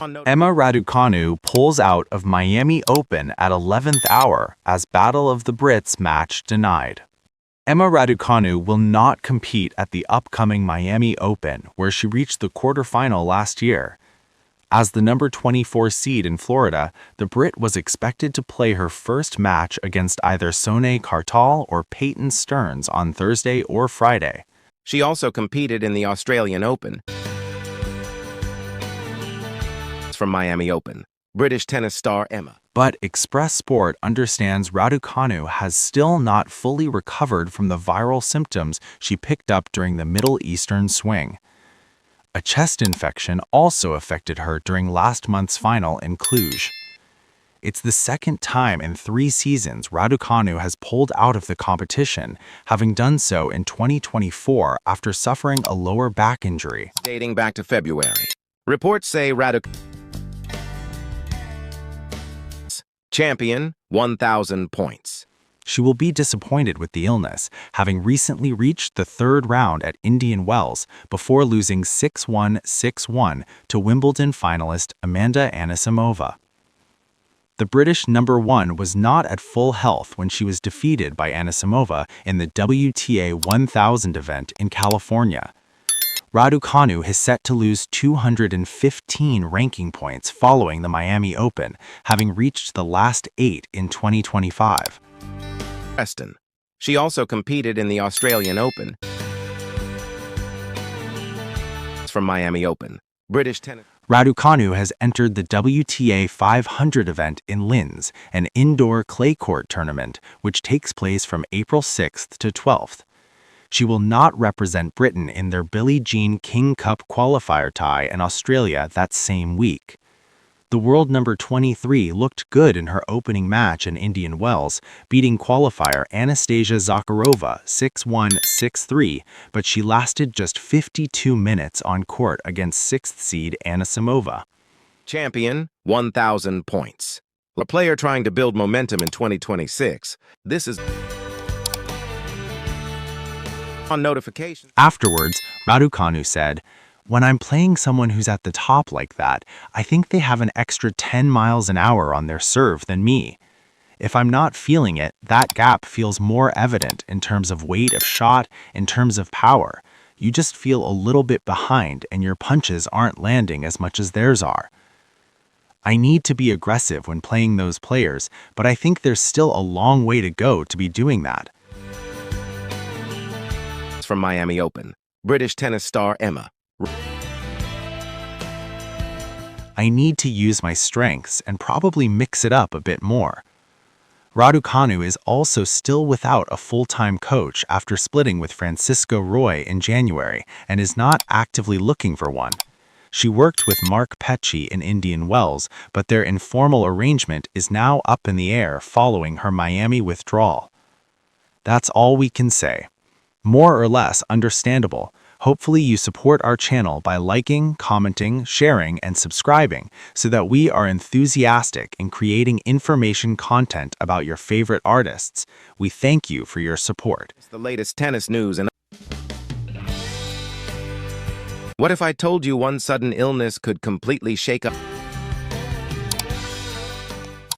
Emma Raducanu pulls out of Miami Open at 11th hour as Battle of the Brits match denied. Emma Raducanu will not compete at the upcoming Miami Open, where she reached the quarterfinal last year. As the number 24 seed in Florida, the Brit was expected to play her first match against either Sone Kartal or Peyton Stearns on Thursday or Friday. She also competed in the Australian Open. From Miami Open, British tennis star Emma. But Express Sport understands Raducanu has still not fully recovered from the viral symptoms she picked up during the Middle Eastern swing. A chest infection also affected her during last month's final in Cluj. It's the second time in 3 seasons Raducanu has pulled out of the competition, having done so in 2024 after suffering a lower back injury. Dating back to February. Reports say Raducanu champion, 1,000 points. She will be disappointed with the illness, having recently reached the 3rd round at Indian Wells before losing 6-1, 6-1 to Wimbledon finalist Amanda Anisimova. The British number 1 was not at full health when she was defeated by Anisimova in the WTA 1000 event in California. Raducanu is set to lose 215 ranking points following the Miami Open, having reached the last 8 in 2025. Preston. She also competed in the Australian Open. From Miami Open, British tennis. Raducanu has entered the WTA 500 event in Linz, an indoor clay court tournament, which takes place from April 6th to 12th. She will not represent Britain in their Billie Jean King Cup qualifier tie in Australia that same week. The world number 23 looked good in her opening match in Indian Wells, beating qualifier Anastasia Zakharova 6-1, 6-3, but she lasted just 52 minutes on court against 6th seed Anisimova. Champion, 1,000 points. A player trying to build momentum in 2026. This is on notification. Afterwards, Raducanu said, "When I'm playing someone who's at the top like that, I think they have an extra 10 miles an hour on their serve than me. If I'm not feeling it, that gap feels more evident in terms of weight of shot, in terms of power. You just feel a little bit behind and your punches aren't landing as much as theirs are. I need to be aggressive when playing those players, but I think there's still a long way to go to be doing that." From Miami Open, British tennis star Emma. I need to use my strengths and probably mix it up a bit more. Raducanu is also still without a full-time coach after splitting with Francisco Roy in January and is not actively looking for one. She worked with Mark Petchey in Indian Wells, but their informal arrangement is now up in the air following her Miami withdrawal. That's all we can say. More or less understandable. Hopefully you support our channel by liking, commenting, sharing, and subscribing so that we are enthusiastic in creating information content about your favorite artists. We thank you for your support. It's the latest tennis news and what if I told you one sudden illness could completely shake up